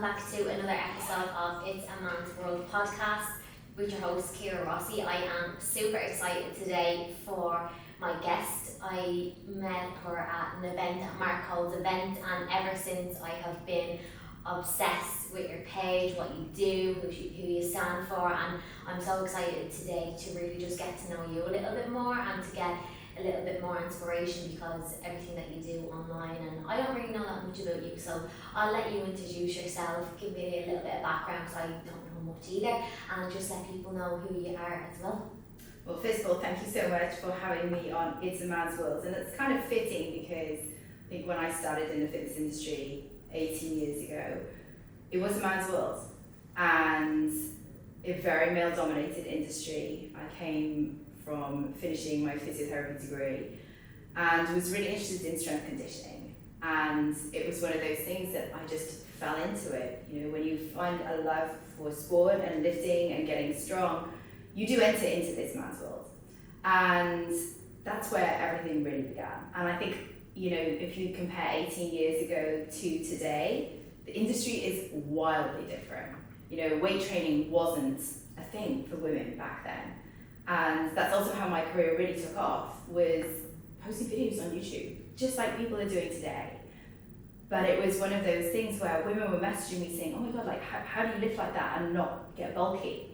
welcome back to another episode of It's a Man's World podcast with your host Ciara Rossi. I am super excited today for my guest. I met her at an event, at Marco's event, and ever since I have been obsessed with your page, what you do, who you stand for, and I'm so excited today to really just get to know you a little bit more and to get a little bit more inspiration, because everything that you do online, and I don't really know that much about you, so I'll let you introduce yourself, give me a little bit of background because I don't know much either, and just let people know who you are as well. Well, first of all, thank you so much for having me on It's a Man's World, and it's kind of fitting because I think when I started in the fitness industry 18 years ago, it was a man's world and a very male-dominated industry. I came from finishing my physiotherapy degree and was really interested in strength conditioning, and it was one of those things that I just fell into it. You know, when you find a love for sport and lifting and getting strong, you do enter into this man's world, and that's where everything really began. And I think, you know, if you compare 18 years ago to today, the industry is wildly different. You know, weight training wasn't a thing for women back then. And that's also how my career really took off, was posting videos on YouTube, just like people are doing today. But it was one of those things where women were messaging me saying, oh my God, like, how do you lift like that and not get bulky?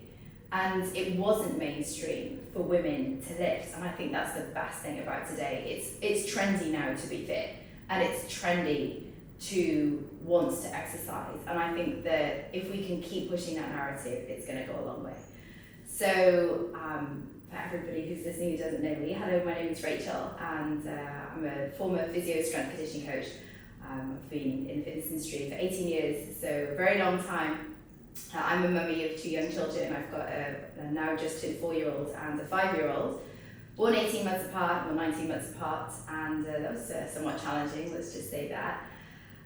And it wasn't mainstream for women to lift. And I think that's the best thing about today. It's trendy now to be fit, and it's trendy to want to exercise. And I think that if we can keep pushing that narrative, it's going to go a long way. So for everybody who's listening who doesn't know me, hello, my name is Rachel, and I'm a former physio strength conditioning coach. I've been in the fitness industry for 18 years, so a very long time. I'm a mummy of two young children. I've got a now just turned 4-year-old and a 5-year-old, born 18 months apart, or 19 months apart, and that was somewhat challenging, let's just say that.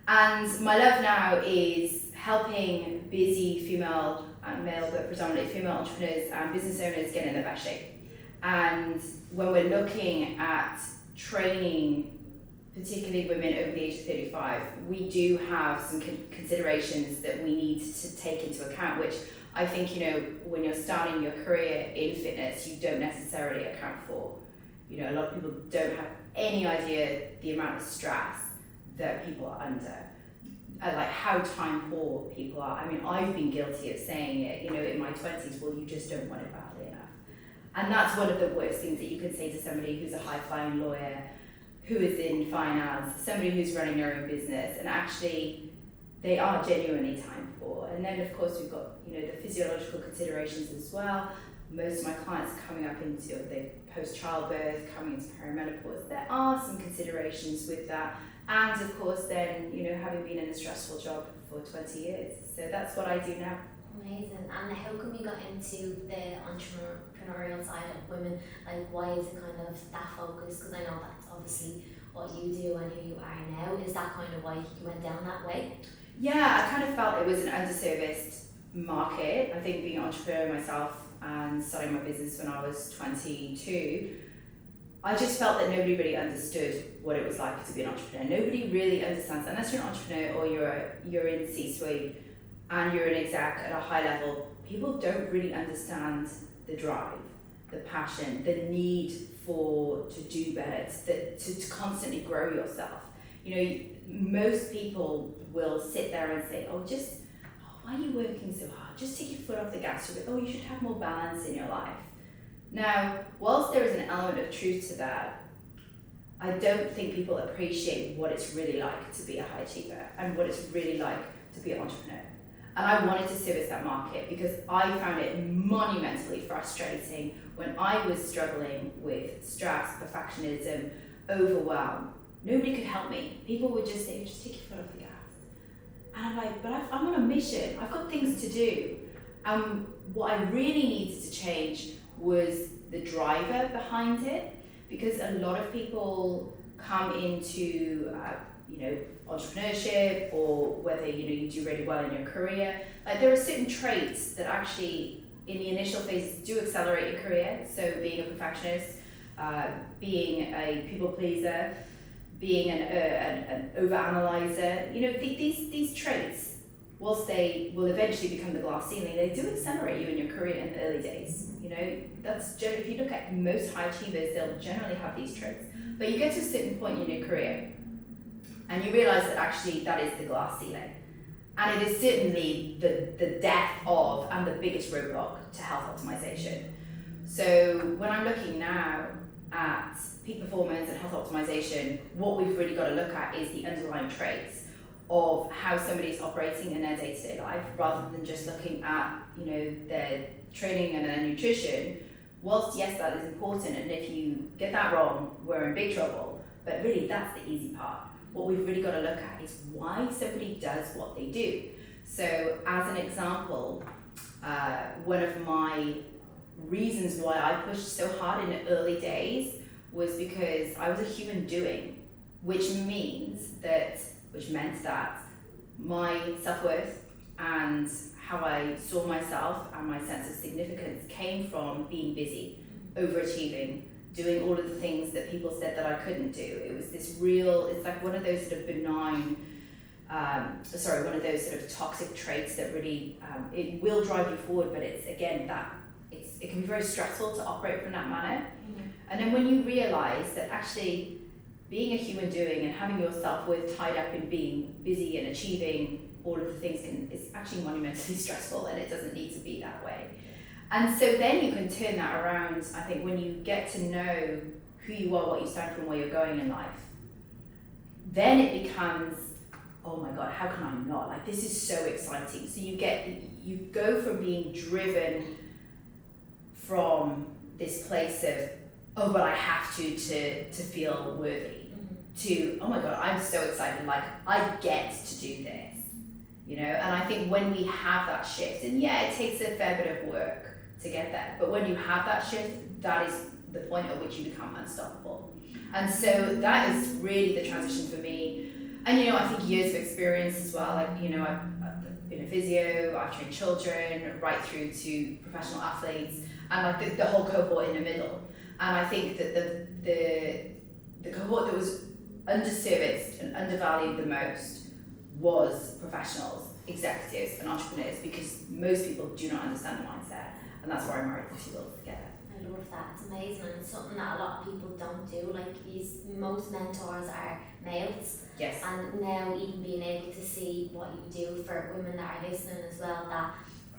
And my love now is helping busy female and male, but predominantly female entrepreneurs and business owners get in their best shape. And when we're looking at training, particularly women over the age of 35, we do have some considerations that we need to take into account, which I think, you know, when you're starting your career in fitness, you don't necessarily account for. You know, a lot of people don't have any idea the amount of stress that people are under, like how time poor people are. I mean, I've been guilty of saying it, you know, in my 20s, well, you just don't want it badly enough. And that's one of the worst things that you can say to somebody who's a high-flying lawyer, who is in finance, somebody who's running their own business, and actually they are genuinely time poor. And then of course we've got, you know, the physiological considerations as well. Most of my clients are coming up into the post-childbirth, coming into perimenopause. There are some considerations with that. And of course then, you know, having been in a stressful job for 20 years. So that's what I do now. Amazing. And how come you got into the entrepreneurial side of women? Like, why is it kind of that focus? Because I know that's obviously what you do and who you are now. Is that kind of why you went down that way? Yeah, I kind of felt it was an underserviced market. I think being an entrepreneur myself and starting my business when I was 22, I just felt that nobody really understood what it was like to be an entrepreneur. Nobody really understands, unless you're an entrepreneur or you're in C-suite and you're an exec at a high level, people don't really understand the drive, the passion, the need to do better, to constantly grow yourself. You know, most people will sit there and say, why are you working so hard? Just take your foot off the gas. You're like, you should have more balance in your life. Now, whilst there is an element of truth to that, I don't think people appreciate what it's really like to be a high achiever and what it's really like to be an entrepreneur. And I wanted to service that market because I found it monumentally frustrating when I was struggling with stress, perfectionism, overwhelm. Nobody could help me. People would just say, just take your foot off the gas. And I'm like, but I'm on a mission. I've got things to do. And what I really needed to change was the driver behind it, because a lot of people come into entrepreneurship, or whether you do really well in your career, like there are certain traits that actually in the initial phases do accelerate your career. So being a perfectionist, being a people pleaser, being an overanalyzer, these traits whilst they will eventually become the glass ceiling, they do accelerate you in your career in the early days. You know, that's if you look at most high achievers, they'll generally have these traits. But you get to a certain point in your career, and you realise that actually that is the glass ceiling. And it is certainly the death of and the biggest roadblock to health optimization. So when I'm looking now at peak performance and health optimization, what we've really got to look at is the underlying traits of how somebody's operating in their day-to-day life, rather than just looking at, you know, their training and their nutrition. Whilst yes, that is important, and if you get that wrong, we're in big trouble. But really, that's the easy part. What we've really got to look at is why somebody does what they do. So as an example, one of my reasons why I pushed so hard in the early days was because I was a human doing, which meant that my self-worth and how I saw myself and my sense of significance came from being busy, overachieving, doing all of the things that people said that I couldn't do. It was this real, it's like one of those sort of benign, one of those sort of toxic traits that really, it will drive you forward, but it's, again, it can be very stressful to operate from that manner. Mm-hmm. And then when you realize that actually being a human doing and having your self-worth tied up in being busy and achieving all of the things is actually monumentally stressful, and it doesn't need to be that way. And so then you can turn that around, I think, when you get to know who you are, what you stand for, and where you're going in life. Then it becomes, oh my God, how can I not? Like, this is so exciting. So you go from being driven from this place of, oh, but I have to feel worthy, to, oh my God, I'm so excited, like, I get to do this, you know? And I think when we have that shift, and yeah, it takes a fair bit of work to get there, but when you have that shift, that is the point at which you become unstoppable. And so that is really the transition for me. And, you know, I think years of experience as well, like, you know, I've been a physio, I've trained children, right through to professional athletes, and like the whole cohort in the middle. And I think that the cohort that was underserviced and undervalued the most was professionals, executives and entrepreneurs, because most people do not understand the mindset, and that's why I married the two worlds together. I love that, it's amazing, and it's something that a lot of people don't do. Like, most mentors are males. Yes. And now even being able to see what you do for women that are listening as well, that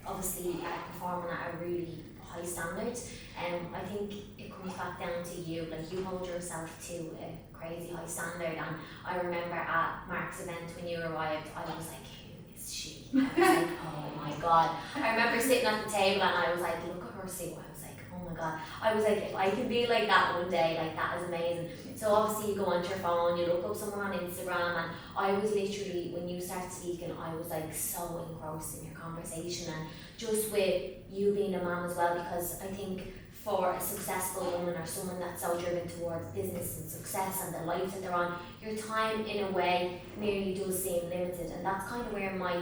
obviously are performing at a really high standard. I think it comes back down to you, like, you hold yourself to a crazy high standard. And I remember at Mark's event when you arrived, I was like, who is she? I was like, oh my God. I remember sitting at the table and I was like, look at her, see. I was like, oh my God. I was like, if I could be like that one day, like, that is amazing. So obviously you go onto your phone, you look up someone on Instagram, and I was literally, when you started speaking, I was like so engrossed in your conversation, and just with you being a mom as well, because I think for a successful woman or someone that's so driven towards business and success and the life that they're on, your time in a way nearly does seem limited, and that's kind of where my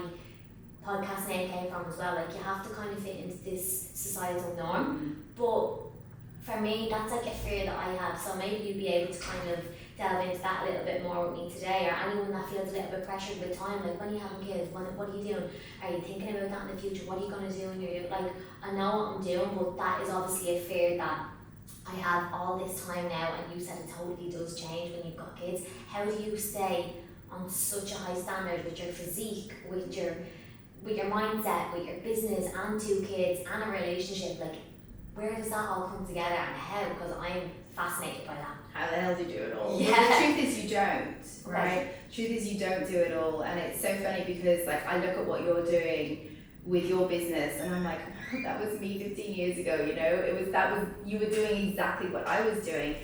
podcast name came from as well. Like, you have to kind of fit into this societal norm, but for me, that's like a fear that I have. So maybe you'd be able to kind of delve into that a little bit more with me today, or anyone that feels a little bit pressured with time. Like, when you have kids, what are you doing? Are you thinking about that in the future? What are you going to do when you're like, I know what I'm doing, but that is obviously a fear that I have all this time now, and you said it totally does change when you've got kids. How do you stay on such a high standard with your physique, with your mindset, with your business and 2 kids and a relationship? Like, where does that all come together, and how? Because I'm fascinated by that. How the hell do you do it all? Yeah. Well, the truth is you don't, right? Truth is you don't do it all, and it's so funny because, like, I look at what you're doing with your business, and I'm like, that was me 15 years ago. You know, you were doing exactly what I was doing.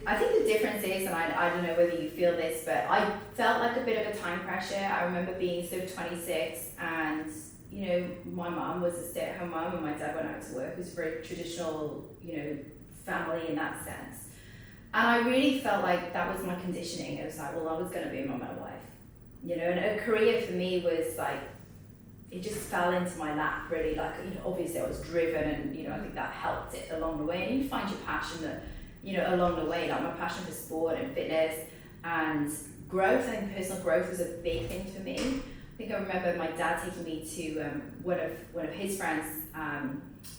I think the difference is, and I don't know whether you feel this, but I felt like a bit of a time pressure. I remember being sort of 26, and you know, my mum was a stay-at-home mum and my dad went out to work. It was a very traditional, you know, family in that sense. And I really felt like that was my conditioning. It was like, well, I was going to be a mum and a wife, you know, and a career for me was like, it just fell into my lap really. Like, you know, obviously I was driven, and, you know, I think that helped it along the way. And you find your passion that, you know, along the way, like my passion for sport and fitness and growth. I think personal growth was a big thing for me. I think I remember my dad taking me to one of his friends.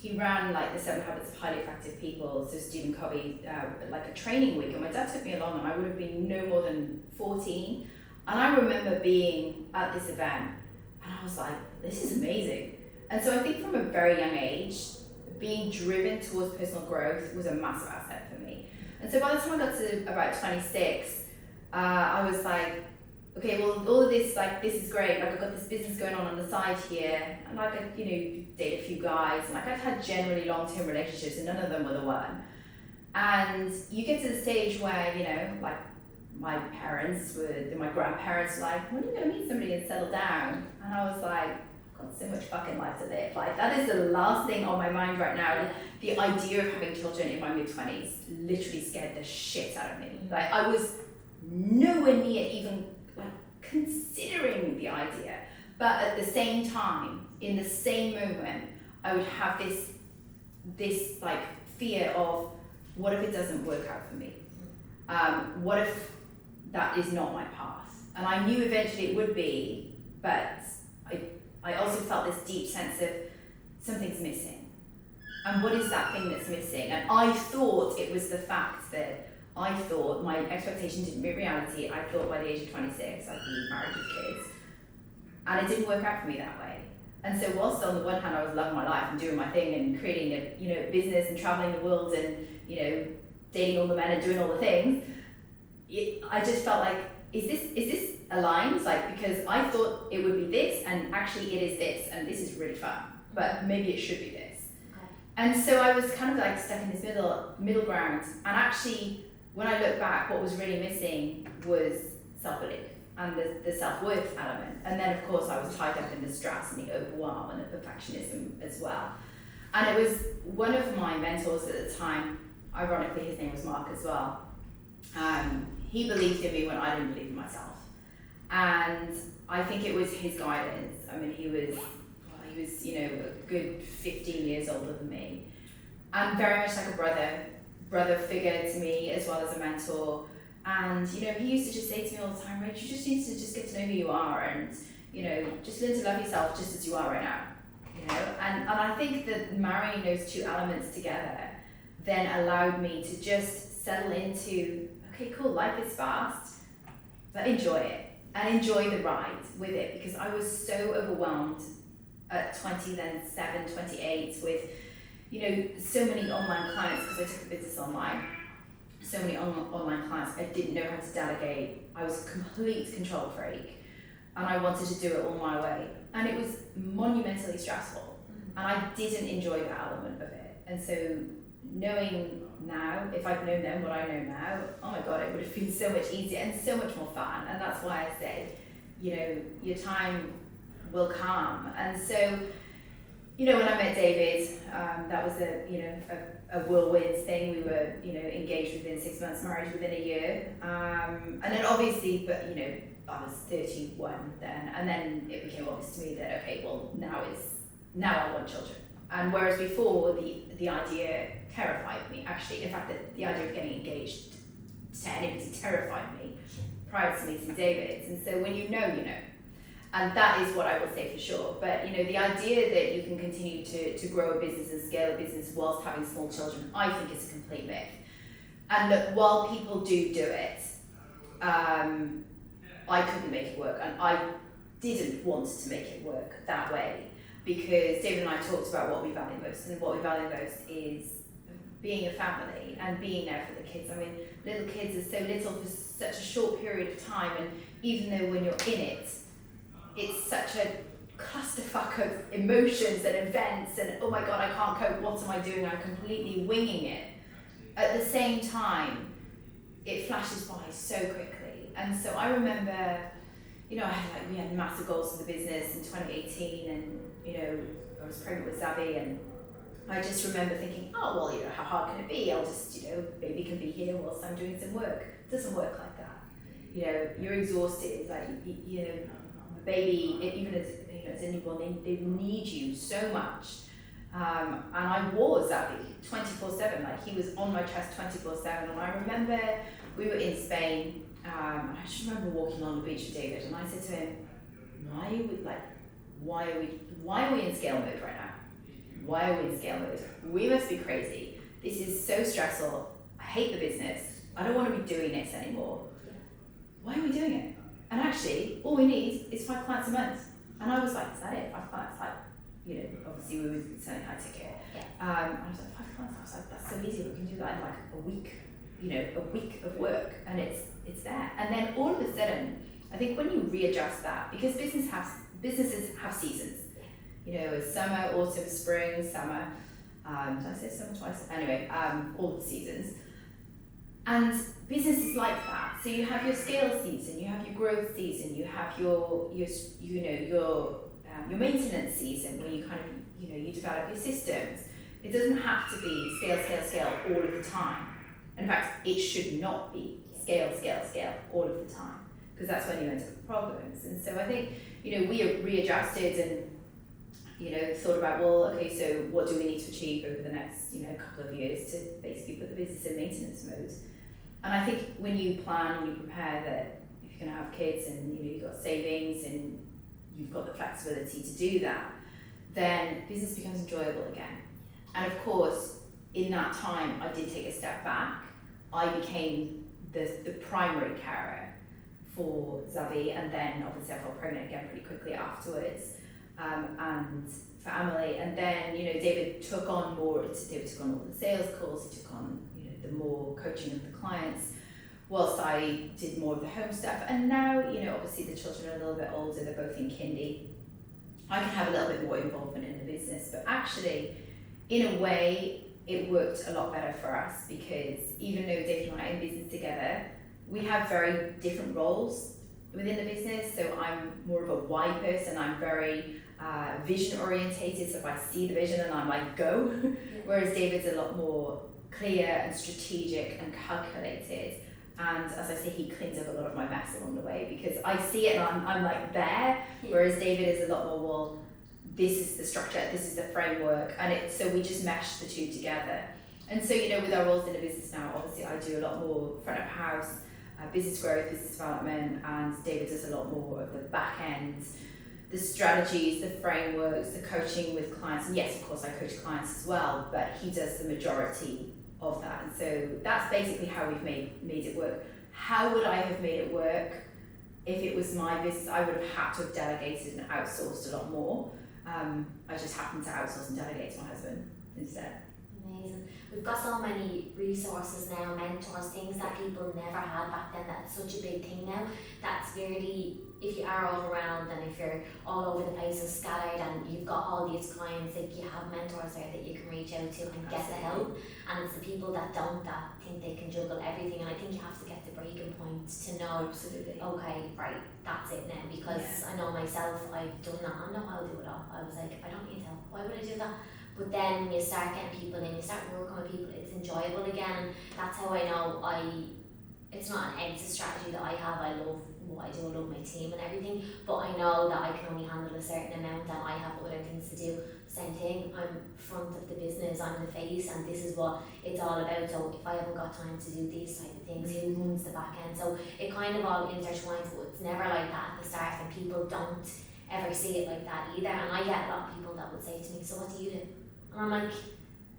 He ran like the 7 Habits of Highly Effective People, so Stephen Covey, like a training week, and my dad took me along, and I would have been no more than 14. And I remember being at this event, and I was like, this is amazing. And so I think from a very young age, being driven towards personal growth was a massive asset for me. And so by the time I got to about 26, I was like, okay, well, all of this, like, this is great. Like, I've got this business going on the side here, and like, I, date a few guys, and like, I've had generally long-term relationships, and none of them were the one. And you get to the stage where, like, my grandparents were like, when are you going to meet somebody and settle down? And I was like, I've got so much fucking life to live. Like, that is the last thing on my mind right now. The idea of having children in my mid-20s literally scared the shit out of me. Like, I was nowhere near even considering the idea, but at the same time, in the same moment, I would have this like fear of, what if it doesn't work out for me? What if that is not my path? And I knew eventually it would be, but I also felt this deep sense of something's missing. And what is that thing that's missing? And I thought it was the fact that I thought my expectation didn't meet reality. I thought by the age of 26 I'd be married with kids. And it didn't work out for me that way. And so whilst on the one hand I was loving my life and doing my thing and creating a business and traveling the world and dating all the men and doing all the things, I just felt like, is this aligned? Like, because I thought it would be this, and actually it is this, and this is really fun, but maybe it should be this. Okay. And so I was kind of like stuck in this middle ground, and actually, when I look back, what was really missing was self-belief and the self-worth element. And then, of course, I was tied up in the stress and the overwhelm and the perfectionism as well. And it was one of my mentors at the time, ironically, his name was Mark as well. He believed in me when I didn't believe in myself. And I think it was his guidance. I mean, he was a good 15 years older than me. And very much like a brother figure to me, as well as a mentor. And he used to just say to me all the time, Rach, you just need to just get to know who you are, and just learn to love yourself just as you are right now. And I think that marrying those two elements together then allowed me to just settle into, okay, cool, life is fast, but enjoy it and enjoy the ride with it, because I was so overwhelmed at 20, then 7, 28 with so many online clients, because I took the business online. So many online clients, I didn't know how to delegate. I was a complete control freak, and I wanted to do it all my way. And it was monumentally stressful, and I didn't enjoy that element of it. And so knowing now, if I'd known then what I know now, oh my God, it would have been so much easier and so much more fun. And that's why I say, your time will come. And so, when I met David, that was a whirlwind thing. We were, engaged within 6 months, married within a year. And then obviously, but I was 31 then, and then it became obvious to me that, okay, well, now I want children. And whereas before, the idea terrified me, actually. In fact, the idea of getting engaged to anybody terrified me prior to meeting David. And so when you know. And that is what I will say for sure. But the idea that you can continue to grow a business and scale a business whilst having small children, I think is a complete myth. And look, while people do it, I couldn't make it work, and I didn't want to make it work that way, because David and I talked about what we value most, and what we value most is being a family and being there for the kids. I mean, little kids are so little for such a short period of time, and even though when you're in it, it's such a clusterfuck of emotions and events and, oh my God, I can't cope, what am I doing? I'm completely winging it. At the same time, it flashes by so quickly. And so I remember, we had massive goals for the business in 2018, and, I was pregnant with Zabby, and I just remember thinking, oh, well, how hard can it be? I'll just, baby can be here whilst I'm doing some work. It doesn't work like that. You're exhausted, like, the baby, even as a newborn, they need you so much. And I was Zabby 24/7, like he was on my chest 24/7. And I remember we were in Spain, and I just remember walking on the beach with David, and I said to him, why are we in scale mode right now? Why are we in scale mode? We must be crazy. This is so stressful. I hate the business. I don't want to be doing this anymore. Why are we doing it? And actually, all we need is 5 clients a month. And I was like, is that it? 5 clients? Like, you know, obviously we were selling high ticket. I was like, 5 clients? I was like, that's so easy. We can do that in like a week, you know, a week of work, and it's there. And then all of a sudden, I think when you readjust that, because businesses have seasons, you know, summer, autumn, spring, summer. Did I say summer twice? Anyway, all the seasons. And business is like that. So you have your scale season, you have your growth season, you have your maintenance season where you kind of, you know, you develop your systems. It doesn't have to be scale all of the time. In fact, it should not be scale all of the time, because that's when you end up with problems. And so I think, you know, we have readjusted and, you know, thought about, well, okay, so what do we need to achieve over the next, you know, couple of years to basically put the business in maintenance mode. And I think when you plan and you prepare that if you're going to have kids and, you know, you've got savings and you've got the flexibility to do that, then business becomes enjoyable again. And of course, in that time, I did take a step back. I became the primary carer for Zavi, and then obviously I fell pregnant again pretty quickly afterwards, and for Emily. And then, you know, David took on all the sales calls, he took on, you know, the more coaching of the clients, whilst I did more of the home stuff. And now, you know, obviously the children are a little bit older, they're both in kindy. I can have a little bit more involvement in the business, but actually, in a way, it worked a lot better for us, because even though David and I are in business together, we have very different roles within the business. So I'm more of a why person, I'm very vision orientated, so if I see the vision and I'm like, go, whereas David's a lot more clear and strategic and calculated. And as I say, he cleans up a lot of my mess along the way, because I see it and I'm like there, whereas David is a lot more, well, this is the structure, this is the framework, and so we just mesh the two together. And so, you know, with our roles in the business now, obviously I do a lot more front of house, business growth, business development, and David does a lot more of the back end, the strategies, the frameworks, the coaching with clients. And yes, of course, I coach clients as well, but he does the majority of that. And so that's basically how we've made it work. How would I have made it work if it was my business? I would have had to have delegated and outsourced a lot more. I just happened to outsource and delegate to my husband instead. Amazing. We've got so many resources now, mentors, things that people never had back then. That's such a big thing now. That's really, if you are overwhelmed and if you're all over the place and scattered and you've got all these clients, like, you have mentors there that you can reach out to and get the help. And it's the people that don't, that think they can juggle everything. And I think you have to get the breaking point to know, okay, right, that's it now. Because I know myself, I've done that. I know I'll do it all. I was like, I don't need help. Why would I do that? But then you start getting people in, you start working with people, it's enjoyable again. And that's how I know it's not an exit strategy that I have. I love what I do, I love my team and everything, but I know that I can only handle a certain amount and I have other things to do. Same thing, I'm front of the business, I'm the face, and this is what it's all about. So if I haven't got time to do these type of things, who runs the back end? So it kind of all intertwines, but it's never like that at the start, and people don't ever see it like that either. And I get a lot of people that would say to me, so what do you do? And I'm like,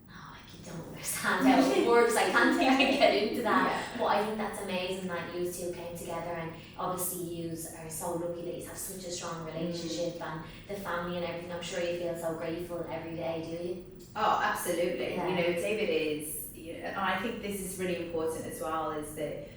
oh, like, you don't understand how it works, I can't even get into that. But I think that's amazing that you two came together, and obviously you are so lucky that you have such a strong relationship and the family and everything. I'm sure you feel so grateful every day, do you? Oh, absolutely. You know, David is, and I think this is really important as well, is that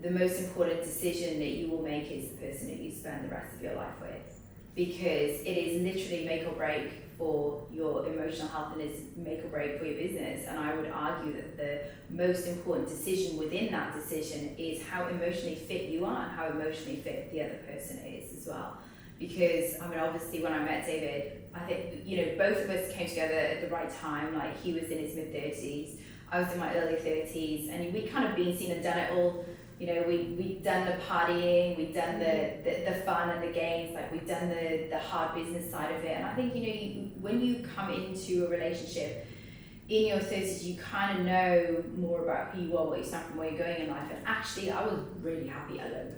the most important decision that you will make is the person that you spend the rest of your life with, because it is literally make or break for your emotional health, and it's make or break for your business. And I would argue that the most important decision within that decision is how emotionally fit you are and how emotionally fit the other person is as well. Because, I mean, obviously when I met David, I think, you know, both of us came together at the right time. Like, he was in his mid-30s, I was in my early 30s, and we'd kind of been seen and done it all. You know, we'd done the partying, we'd done the fun and the games, like, we'd done the hard business side of it. And I think, you know, when you come into a relationship in your 30s, you kind of know more about who you are, what you stand from, where you're going in life. And actually, I was really happy alone.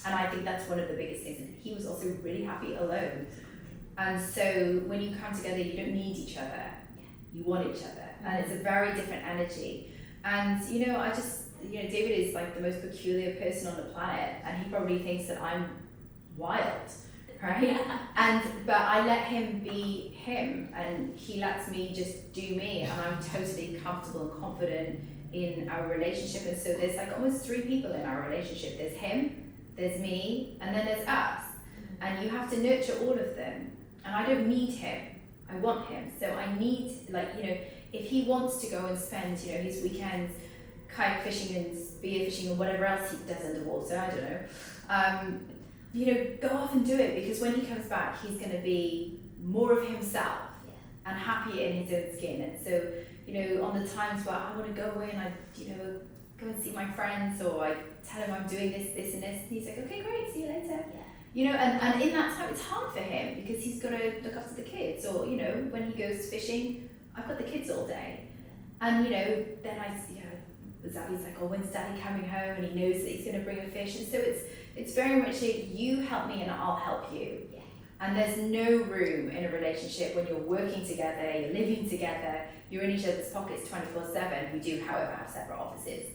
And I think that's one of the biggest things. And he was also really happy alone. And so when you come together, you don't need each other. You want each other. And it's a very different energy. And, you know, David is like the most peculiar person on the planet. And he probably thinks that I'm wild, right? But I let him be him. And he lets me just do me. And I'm totally comfortable and confident in our relationship. And so there's like almost 3 people in our relationship. There's him, there's me, and then there's us. And you have to nurture all of them. And I don't need him, I want him. So I need, like, you know, if he wants to go and spend, you know, his weekends kayak fishing and spear fishing and whatever else he does underwater, I don't know, you know, go off and do it, because when he comes back, he's going to be more of himself and happier in his own skin. And so, you know, on the times where I want to go away and I, you know, go and see my friends, or I tell him I'm doing this, this and this, and he's like, okay, great, see you later. You know, and in that time, it's hard for him because he's got to look after the kids, or, you know, when he goes fishing, I've got the kids all day. And, you know, then Zabby's like, oh, when's Daddy coming home? And he knows that he's going to bring a fish. And so it's very much like, you help me and I'll help you. And there's no room in a relationship when you're working together, you're living together, you're in each other's pockets 24/7. We do, however, have separate offices,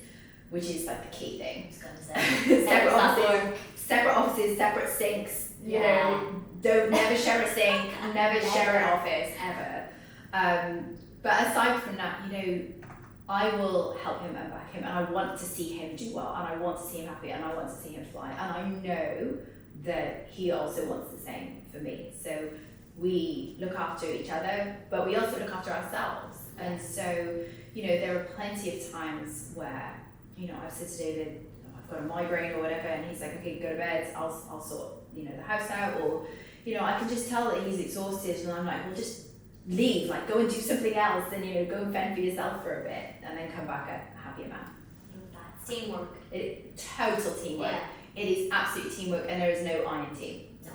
which is like the key thing. Separate offices, separate sinks, you know, don't never share a sink, never share an office, ever. But aside from that, you know, I will help him and back him, and I want to see him do well, and I want to see him happy, and I want to see him fly, and I know that he also wants the same for me. So we look after each other, but we also look after ourselves. And so, you know, there are plenty of times where, you know, I've said to David, I've got a migraine or whatever, and he's like, okay, go to bed, I'll sort, you know, the house out, or, you know, I can just tell that he's exhausted, and I'm like, well, just leave, like, go and do something else, and, you know, go and fend for yourself for a bit, and then come back a happier man. That's teamwork. Total teamwork. It is absolute teamwork, and there is no I in team. No.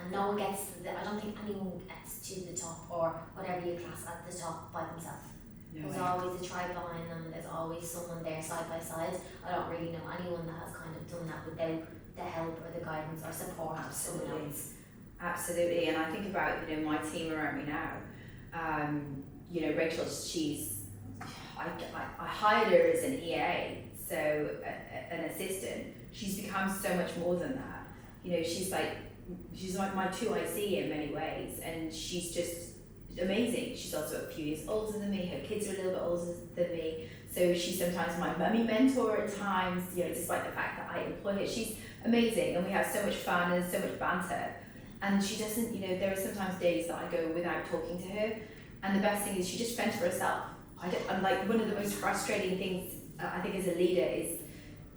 And no one gets I don't think anyone gets to the top, or whatever you class at the top, by themselves. There's always a tribe behind them, there's always someone there side by side. I don't really know anyone that has kind of done that without the help or the guidance or support of someone else. Absolutely, and I think about, you know, my team around me now. You know, Rachel, I hired her as an EA, so an assistant. She's become so much more than that. You know, she's like my 2IC in many ways, and she's just amazing. She's also a few years older than me, her kids are a little bit older than me, so she's sometimes my mummy mentor at times, you know, despite the fact that I employ her. She's amazing, and we have so much fun and so much banter. And she doesn't, you know, there are sometimes days that I go without talking to her, and the best thing is she just fends for herself. I'm like, one of the most frustrating things I think as a leader is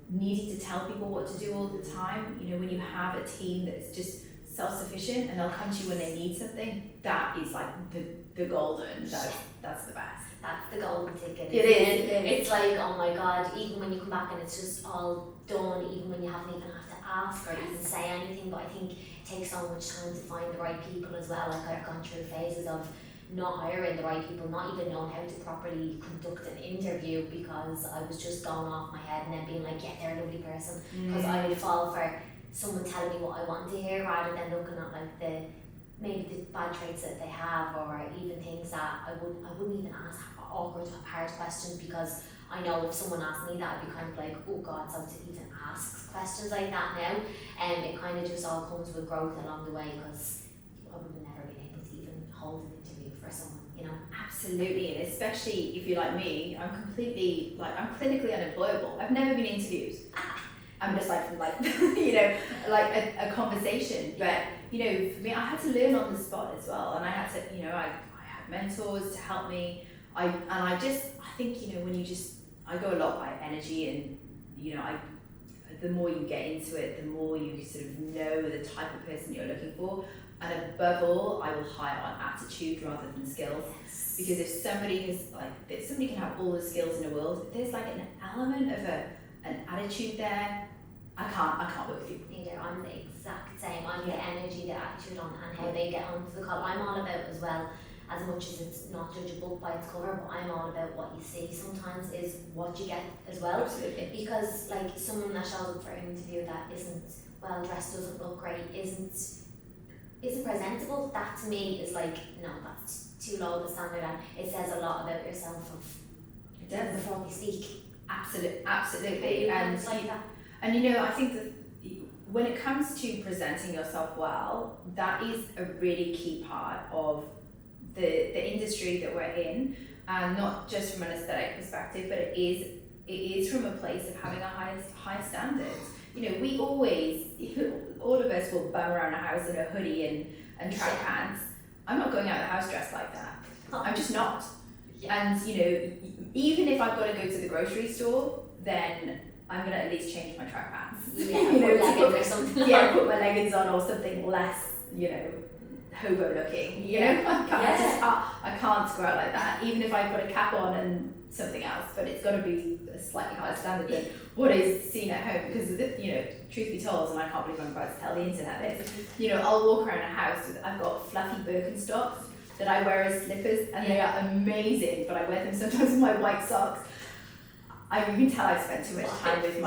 needing to tell people what to do all the time. You know, when you have a team that's just self-sufficient and they'll come to you when they need something, that is like the golden, that's the best. That's the golden ticket. It is. It's like, oh my God, even when you come back and it's just all done, even when you haven't even have to ask or even say anything, but I think it takes so much time to find the right people as well. Like, I've gone through phases of not hiring the right people, not even knowing how to properly conduct an interview, because I was just going off my head and then being like, yeah, they're a lovely person, because I would fall for someone telling me what I want to hear rather than looking at like maybe the bad traits that they have, or even things that I wouldn't even ask awkward, hard questions, because I know if someone asked me that, I'd be kind of like, oh God, so to even ask questions like that now, and it kind of just all comes with growth along the way, because I would have never been able to even hold an interview for someone, you know. Absolutely, and especially if you're like me, I'm clinically unemployable. I've never been interviewed. I'm just like you know, like a conversation. But you know, for me, I had to learn on the spot as well, and I had to, you know, I had mentors to help me. I think, you know, when I go a lot by energy, and you know, the more you get into it, the more you sort of know the type of person you're looking for. And above all, I will hire on attitude rather than skills. Yes. Because if somebody can have all the skills in the world, if there's like an element of an attitude there, I can't work with you. Neither. I'm the exact same. I'm the energy, the attitude on, and how they get onto the call. I'm all about as well, as much as it's not judge a book by its cover, but I'm all about what you see sometimes is what you get as well. Absolutely. Because like someone that shows up for an interview that isn't well dressed, doesn't look great, isn't presentable, that to me is like, no, that's too low of a standard, and it says a lot about yourself It does. before we speak. Absolutely. And like that. And you know, I think that when it comes to presenting yourself well, that is a really key part of the industry that we're in, and not just from an aesthetic perspective, but it is from a place of having a high standards. You know, we always, all of us will bum around a house in a hoodie and track pants. I'm not going out of the house dressed like that. I'm just not. And you know, even if I've got to go to the grocery store, then I'm gonna at least change my track pants. Yeah, you know, leggings or something. Yeah, put my leggings on or something less, you know, hobo looking. You know, I can't go out like that. Even if I put a cap on and something else, but it's got to be a slightly higher standard than what is seen at home. Because you know, truth be told, and I can't believe I'm about to tell the internet this. You know, I'll walk around a house with I've got fluffy Birkenstocks that I wear as slippers, and they are amazing. But I wear them sometimes with my white socks. You can tell I've spent too much time with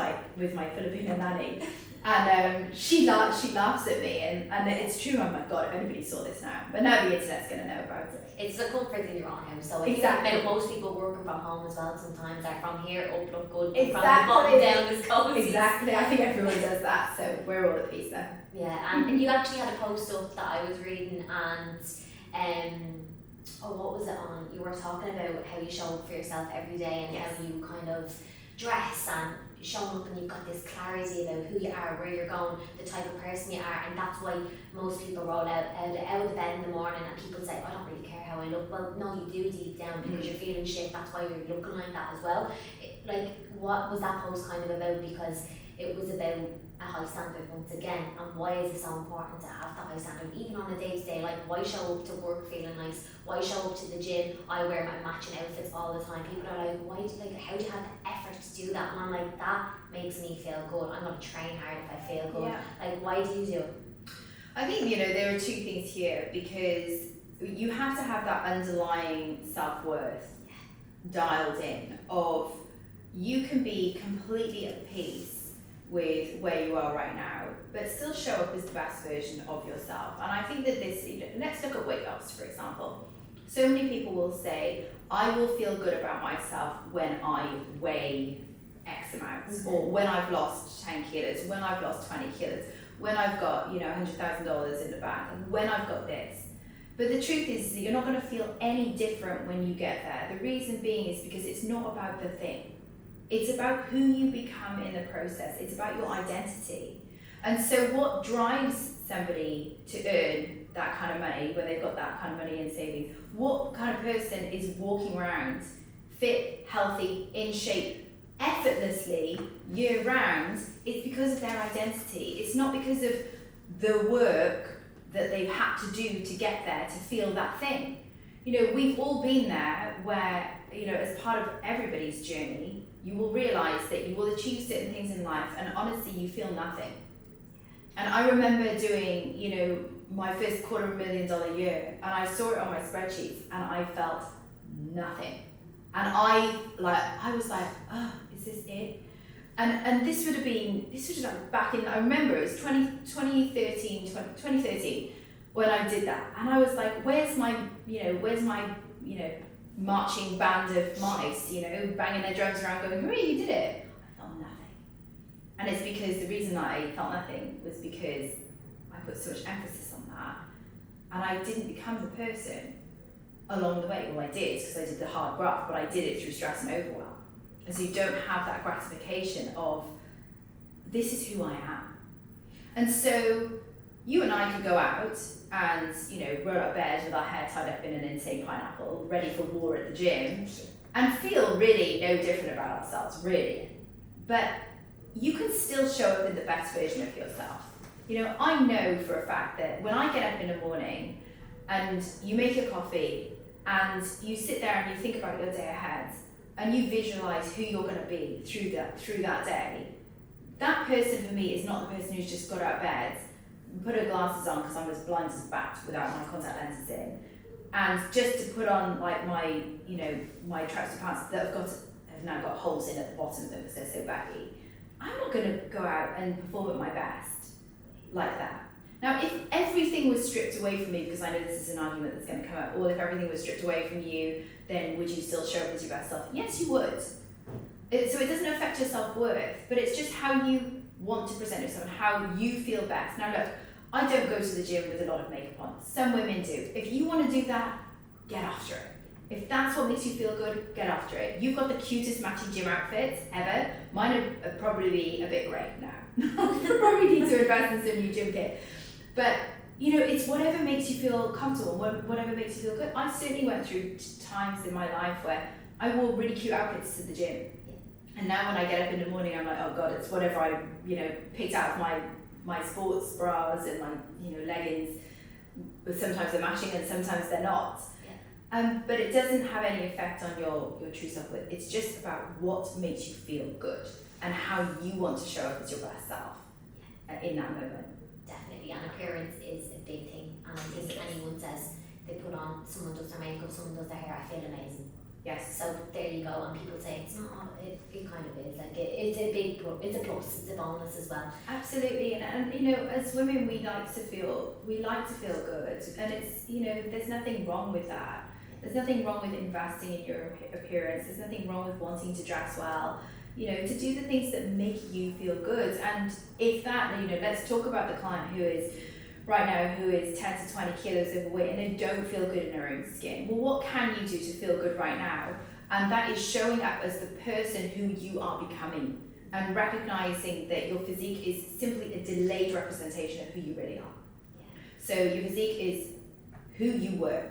my Filipino nanny, and she laughs at me, and it's true. Oh my god, if anybody saw this now, but now the internet's gonna know about it. It's the comfort in your own house. So exactly. Now most people working from home as well. Sometimes are from here up look good, exactly. From the bottom down is cozy. Exactly. I think everyone does that, so we're all at peace then. Yeah, and you actually had a post up that I was reading, and what was it on? You were talking about how you show up for yourself every day, and how you kind of dress and showing up, and you've got this clarity about who you are, where you're going, the type of person you are, and that's why most people roll out of the bed in the morning, and people say, I don't really care how I look. Well, no, you do deep down, because you're feeling shit. That's why you're looking like that as well. What was that post kind of about? Because it was about a high standard once again, and why is it so important to have that high standard even on a day-to-day? Like, why show up to work feeling nice? Why show up to the gym? I wear my matching outfits all the time. People are like, how do you have the effort to do that? And I'm like, that makes me feel good. I'm going to train hard if I feel good. Like, why do you do it? I think, you know, there are two things here, because you have to have that underlying self-worth dialed in of you can be completely at peace with where you are right now, but still show up as the best version of yourself. And I think that this, let's look at weight loss, for example. So many people will say, I will feel good about myself when I weigh X amount, or when I've lost 10 kilos, when I've lost 20 kilos, when I've got, you know, $100,000 in the bank, and when I've got this. But the truth is that you're not going to feel any different when you get there. The reason being is because it's not about the thing. It's about who you become in the process. It's about your identity. And so what drives somebody to earn that kind of money, when they've got that kind of money in savings, what kind of person is walking around fit, healthy, in shape, effortlessly, year round? It's because of their identity. It's not because of the work that they've had to do to get there, to feel that thing. You know, we've all been there where, you know, as part of everybody's journey, you will realise that you will achieve certain things in life, and honestly, you feel nothing. And I remember doing, you know, my first $250,000 year, and I saw it on my spreadsheets, and I felt nothing. And I was like, oh, is this it? And this was like back in, I remember it was 2013 when I did that. And I was like, where's my marching band of mice, you know, banging their drums around going, hooray, you did it. I felt nothing. And it's because the reason that I felt nothing was because I put so much emphasis on that, and I didn't become the person along the way. Well, I did, because I did the hard graft, but I did it through stress and overwhelm. And so you don't have that gratification of, this is who I am. And so you and I could go out and, you know, roll out of bed with our hair tied up in an insane pineapple, ready for war at the gym, and feel really no different about ourselves, really. But you can still show up in the best version of yourself. You know, I know for a fact that when I get up in the morning and you make your coffee and you sit there and you think about your day ahead and you visualize who you're going to be through that day, that person for me is not the person who's just got out of bed, put her glasses on because I'm as blind as a bat without my contact lenses in, and just to put on like my tracksuit pants that have now got holes in at the bottom of them because they're so baggy. I'm not going to go out and perform at my best. like that. Now, if everything was stripped away from me, because I know this is an argument that's going to come up, or if everything was stripped away from you, then would you still show up as your best self? Yes, you would. So it doesn't affect your self-worth, but it's just how you want to present yourself and how you feel best. Now look, I don't go to the gym with a lot of makeup on. Some women do. If you want to do that, get after it. If that's what makes you feel good, get after it. You've got the cutest matching gym outfits ever. Mine would probably be a bit grey now. Probably need to invest in some new gym kit. But it's whatever makes you feel comfortable, whatever makes you feel good. I certainly went through times in my life where I wore really cute outfits to the gym. And now when I get up in the morning, I'm like, oh God, it's whatever I, picked out of my sports bras and my, leggings. But sometimes they're matching and sometimes they're not. Yeah. But it doesn't have any effect on your true self-worth. It's just about what makes you feel good and how you want to show up as your best self in that moment. Definitely, and appearance is a big thing. And I think if anyone says they put on, someone does their makeup, someone does their hair, I feel amazing. Yes. So there you go, and people say it's not, it kind of is, like it's a big plus, it's a bonus as well. Absolutely, and as women we like to feel good, and it's, there's nothing wrong with that. There's nothing wrong with investing in your appearance, there's nothing wrong with wanting to dress well, to do the things that make you feel good. And if that, let's talk about the client who is 10 to 20 kilos overweight and they don't feel good in their own skin. Well, what can you do to feel good right now? And that is showing up as the person who you are becoming and recognizing that your physique is simply a delayed representation of who you really are. Yeah. So your physique is who you were,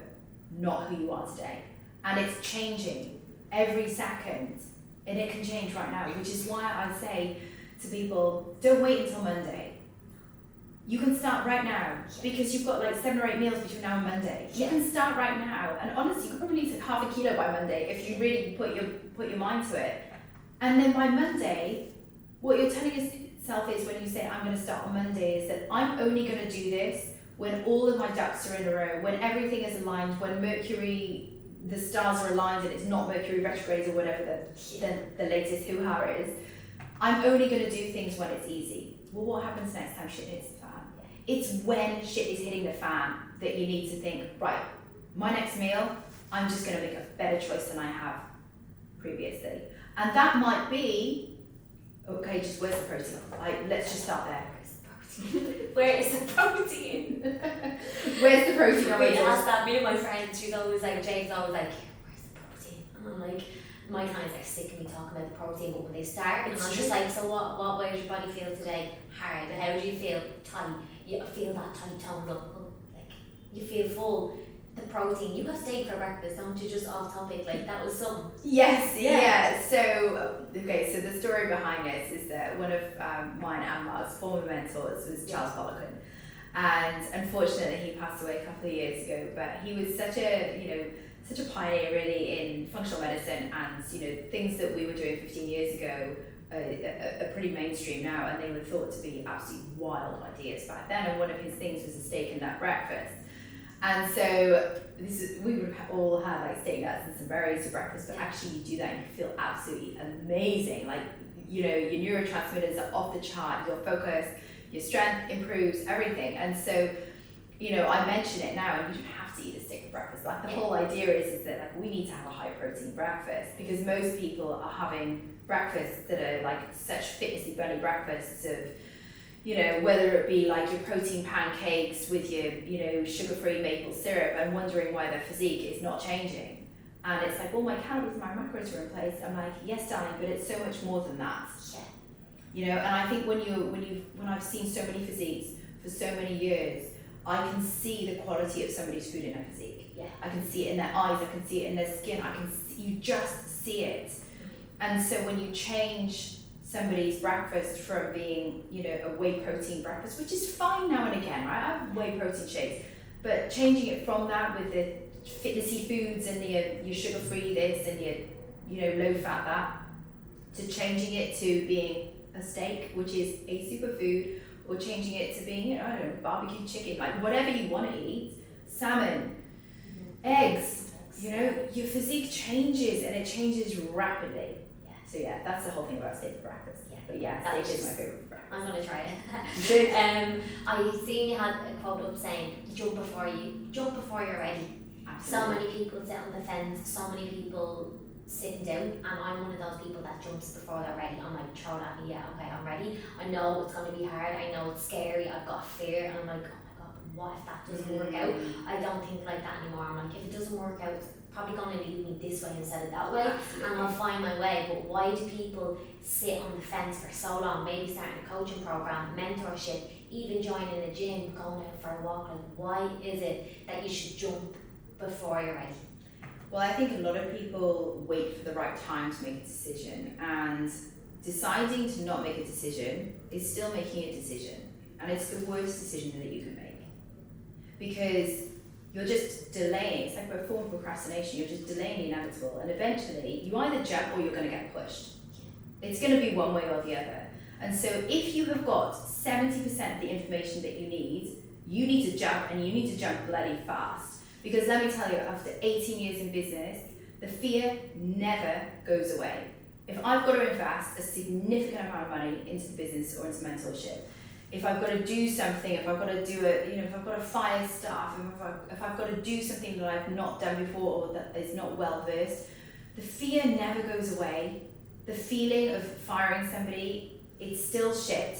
not who you are today. And it's changing every second, and it can change right now, which is why I say to people, don't wait until Monday. You can start right now, because you've got like 7 or 8 meals between now and Monday. You can start right now, and honestly, you could probably lose like half a kilo by Monday if you really put your mind to it. And then by Monday, what you're telling yourself is, when you say I'm going to start on Monday, is that I'm only going to do this when all of my ducks are in a row, when everything is aligned, when Mercury, the stars are aligned, and it's not Mercury retrograde or whatever the latest hoo-ha is. I'm only going to do things when it's easy. Well, what happens next time shit hits the fan? It's when shit is hitting the fan that you need to think, right, my next meal, I'm just going to make a better choice than I have previously. And that might be, okay, just where's the protein? Let's just start there. Where is the protein? Where's the protein? We asked that, me and my friend, she's always like, Jane's always like, where's the protein? And I'm like, my clients are sick of me talking about the protein, but when they start, and I'm just like, so what way does your body feel today? Hard. But how do you feel? Tight. You feel that tight tongue up, like you feel full. The protein, you have steak for breakfast, don't you? Just off topic, like that was something. Yes, yeah. So the story behind this is that one of mine and Mark's former mentors was Charles Poliquin, and unfortunately he passed away a couple of years ago. But he was such a pioneer really in functional medicine, and things that we were doing 15 years ago are pretty mainstream now, and they were thought to be absolutely wild ideas back then. And one of his things was a steak and nut breakfast. And so we would all have like steak nuts and some berries for breakfast, but actually you do that and you feel absolutely amazing. Like, your neurotransmitters are off the chart, your focus, your strength improves, everything. And so, I mention it now, and you don't have to eat a steak for breakfast. Like the whole idea is that like we need to have a high protein breakfast, because most people are having breakfasts that are like such fitnessy bunny breakfasts of, whether it be like your protein pancakes with your, sugar-free maple syrup, and wondering why their physique is not changing. And it's like, well, my calories, my macros are in place. I'm like, yes, darling, but it's so much more than that. Yeah. And I think when I've seen so many physiques for so many years, I can see the quality of somebody's food in their physique. Yeah. I can see it in their eyes, I can see it in their skin, you just see it. And so when you change somebody's breakfast from being, a whey protein breakfast, which is fine now and again, right? I have whey protein shakes, but changing it from that with the fitnessy foods and your sugar-free this and your low-fat that, to changing it to being a steak, which is a superfood, or changing it to being, barbecue chicken, like whatever you want to eat, salmon, eggs, your physique changes, and it changes rapidly. So So yeah, that's the whole thing about steak for breakfast. Yeah. But yeah, That's steak is my favourite for breakfast. I'm gonna try it. You should. I seen you had a quote up saying, jump before you're ready. So many people sit on the fence, so many people sitting down, and I'm one of those people that jumps before they're ready. I'm like, throw it at me, yeah, okay, I'm ready. I know it's gonna be hard, I know it's scary, I've got fear, and I'm like, oh my god, what if that doesn't work out? I don't think like that anymore. I'm like, if it doesn't work out, it's probably gonna lead me this way instead of that way, and I'll find my way. But why do people sit on the fence for so long? Maybe starting a coaching program, mentorship, even joining a gym, going out for a walk. Like, why is it that you should jump before you're ready? Well, I think a lot of people wait for the right time to make a decision, and deciding to not make a decision is still making a decision, and it's the worst decision that you can make, because you're just delaying. It's like a form of procrastination. You're just delaying the inevitable, and eventually you either jump or you're going to get pushed. It's going to be one way or the other. And so if you have got 70% of the information that you need to jump, and you need to jump bloody fast. Because let me tell you, after 18 years in business, the fear never goes away. If I've got to invest a significant amount of money into the business or into mentorship, if I've got to do something, if I've got to do it, if I've got to fire staff, if I've got to do something that I've not done before or that is not well versed, the fear never goes away. The feeling of firing somebody, it's still shit.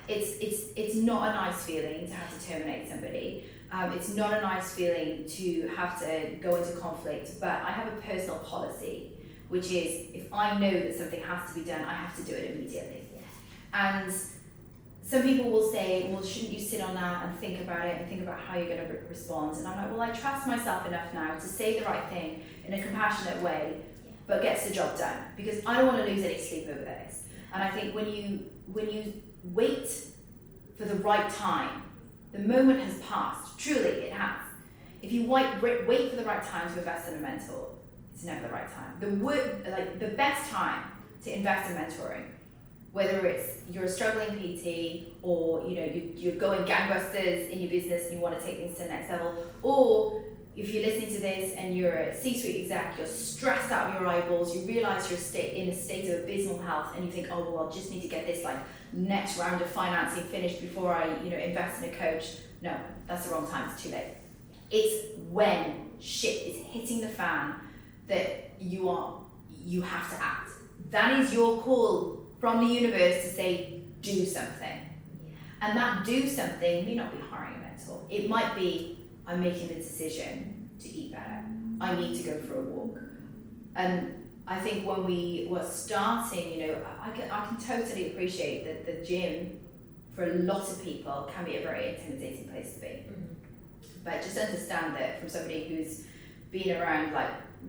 It's not a nice feeling to have to terminate somebody. It's not a nice feeling to have to go into conflict, but I have a personal policy, which is if I know that something has to be done, I have to do it immediately. And some people will say, well, shouldn't you sit on that and think about it and think about how you're going to respond? And I'm like, well, I trust myself enough now to say the right thing in a compassionate way, but gets the job done, because I don't want to lose any sleep over this. And I think when you wait for the right time, the moment has passed. Truly, it has. If you wait for the right time to invest in a mentor, it's never the right time. The best time to invest in mentoring, whether it's you're a struggling PT, or you're going gangbusters in your business and you want to take things to the next level, or if you're listening to this and you're a C-suite exec, you're stressed out of your eyeballs, you realise you're in a state of abysmal health, and you think, oh well, I just need to get this next round of financing finished before I invest in a coach. No, that's the wrong time. It's too late. It's when shit is hitting the fan that you have to act. That is your call from the universe to say, do something. And that do something may not be hiring a mentor. It might be, I'm making the decision to eat better. I need to go for a walk. And I think when we were starting, I can totally appreciate that the gym, for a lot of people, can be a very intimidating place to be. Mm-hmm. But just understand that from somebody who's been around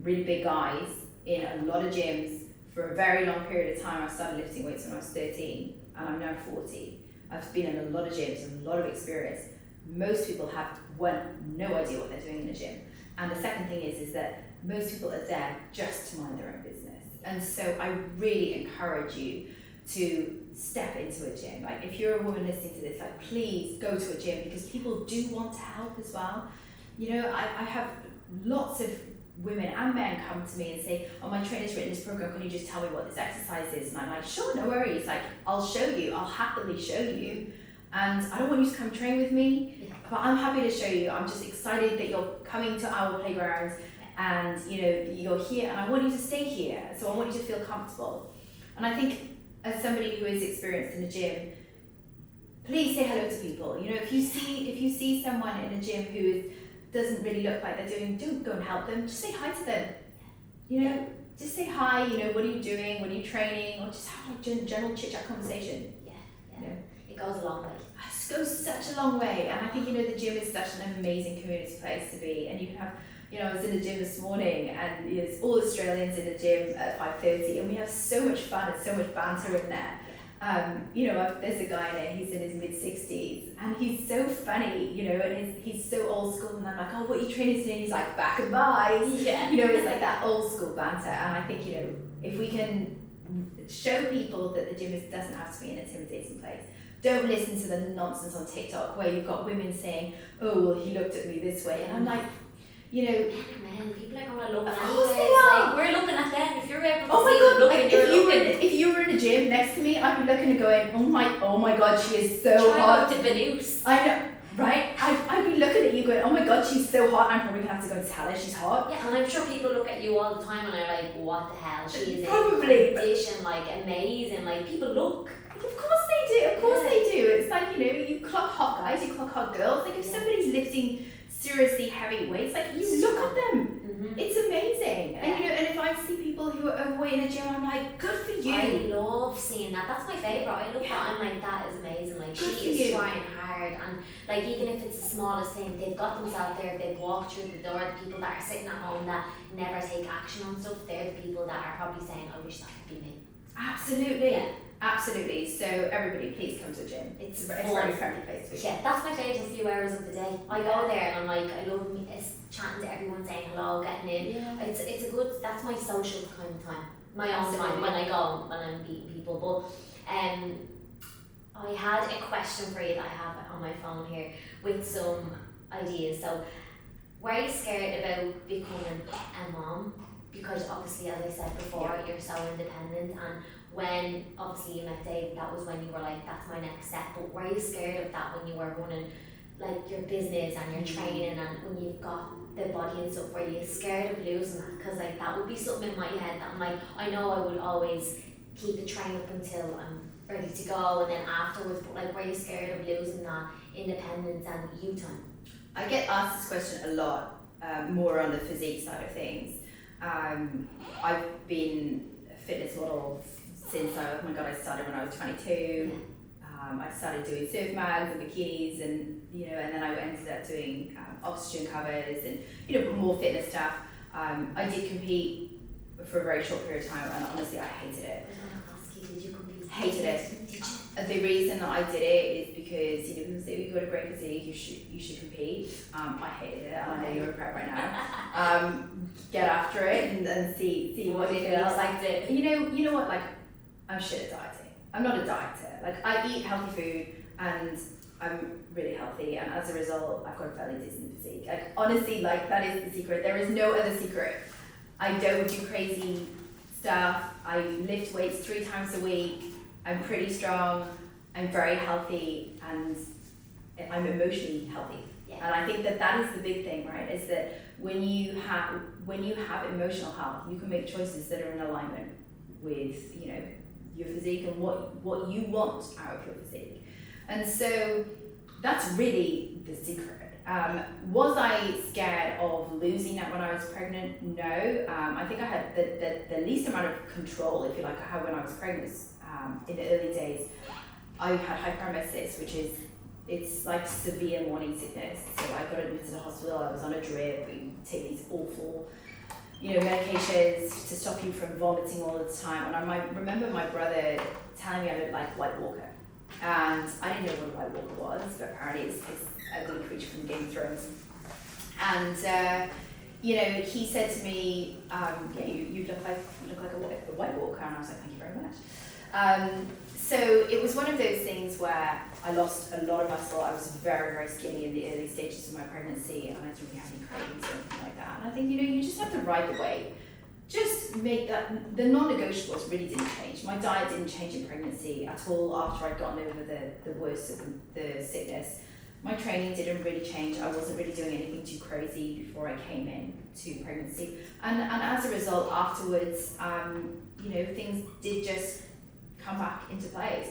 really big guys in a lot of gyms for a very long period of time. I started lifting weights when I was 13, and I'm now 40. I've been in a lot of gyms and a lot of experience. Most people have no idea what they're doing in a gym. And the second thing is that most people are there just to mind their own business. And so I really encourage you to step into a gym. If you're a woman listening to this, please go to a gym, because people do want to help as well. I have lots of women and men come to me and say, oh, my trainer's written this program, can you just tell me what this exercise is? And I'm like, sure, no worries. I'll show you, I'll happily show you. And I don't want you to come train with me, but I'm happy to show you. I'm just excited that you're coming to our playground, and you're here, and I want you to stay here. So I want you to feel comfortable. And I think, as somebody who is experienced in a gym, please say hello to people. If you see someone in a gym who doesn't really look like they're doing, don't go and help them. Just say hi to them. Just say hi. What are you doing? When are you training? Or just have a general chit chat conversation. It goes a long way. It goes such a long way, and I think the gym is such an amazing community place to be. And you can have, I was in the gym this morning, and there's all Australians in the gym at 5:30, and we have so much fun and so much banter in there. There's a guy there, he's in his mid-60s, and he's so funny, and he's so old school, and I'm like, oh, what are you training today? And he's like, back and buys. It's like that old school banter. And I think, if we can show people that the gym doesn't have to be an intimidating place. Don't listen to the nonsense on TikTok where you've got women saying, oh, well, he looked at me this way. And I'm like, you know, Men, people are gonna look Of at course anyways. they are. Like, we're looking at them. If you're able to oh my see god, them looking, like you're if you were in a gym next to me, I'd be looking and going, oh my god, she is so Try hot. out to Venus. I know, right? I'd be looking at you going, oh my god, she's so hot. I'm probably gonna have to go and tell her she's hot. Yeah, and I'm sure people look at you all the time and are like, what the hell? She is Probably. in condition, like amazing. Like people look. Of course they do. Of course they do. It's like, you know, you clock hot guys, you clock hot girls. Like if somebody's lifting seriously heavy weights, like you look at them. It's amazing. And you know, and if I see people who are overweight in a gym, I'm like, good for you. I love seeing that. That's my favourite. I look at that. I'm like, that is amazing. Like Good for she is you. trying hard, and like even if it's the smallest thing, they've got themselves there. They've walked through the door. The people that are sitting at home that never take action on stuff, they're the people that are probably saying, I wish that could be me. Absolutely. Yeah. Absolutely. So everybody, please come to the gym. It's a very friendly place to be. Yeah, that's my favourite few hours of the day. I go there and I'm like, I love chatting to everyone, saying hello, getting in. Yeah. It's a good, that's my social kind of time. My own time when I go, when I'm meeting people. But I had a question for you that I have on my phone here with some ideas. So, were you scared about becoming a mom? Because obviously, as I said before, you're so independent, and when obviously you met Dave, that was when you were like, that's my next step. But were you scared of that when you were running like your business and your training, and when you've got the body and stuff, were you scared of losing that? Because like that would be something in my head that I'm like, I know I would always keep the train up until I'm ready to go, and then afterwards, but like, were you scared of losing that independence and you time? I get asked this question a lot, more on the physique side of things. I've been a fitness model since I started when I was 22. I started doing surf mags and bikinis, and you know, and then I ended up doing oxygen covers and you know, more fitness stuff. I did compete for a very short period of time, and honestly, I hated it. I was going to ask you, did you compete? Hated it. Did you? The reason that I did it is because you know, people say you've got a great physique, you should compete. I hated it, and I know you're a prep right now. Get after it and see what you feel like. You know what? Like, I'm shit at dieting. I'm not a dieter. Like, I eat healthy food and I'm really healthy, and as a result, I've got a fairly decent physique. Like, honestly, like that is the secret. There is no other secret. I don't do crazy stuff. I lift weights 3 times a week. I'm pretty strong, I'm very healthy, and I'm emotionally healthy. Yeah. And I think that is the big thing, right? Is that when you have emotional health, you can make choices that are in alignment with, you know, your physique and what you want out of your physique. And so that's really the secret. Was I scared of losing that when I was pregnant? No. I think I had the least amount of control, if you like, I had when I was pregnant. In the early days, I had hyperemesis, which is, it's like severe morning sickness. So I got admitted to the hospital, I was on a drip, you take these awful, you know, medications to stop you from vomiting all the time. And I remember my brother telling me I looked like White Walker. And I didn't know what a White Walker was, but apparently it's a ugly creature from Game of Thrones. And you know, he said to me, yeah, you look like a White Walker, and I was like, thank you very much. So it was one of those things where I lost a lot of muscle. I was very, very skinny in the early stages of my pregnancy, and I didn't really have any cravings or anything like that. And I think, you know, you just have to ride the wave. Just make that, the non-negotiables really didn't change. My diet didn't change in pregnancy at all after I'd gotten over the worst of the sickness. My training didn't really change. I wasn't really doing anything too crazy before I came in to pregnancy. And as a result, afterwards, you know, things did just come back into place.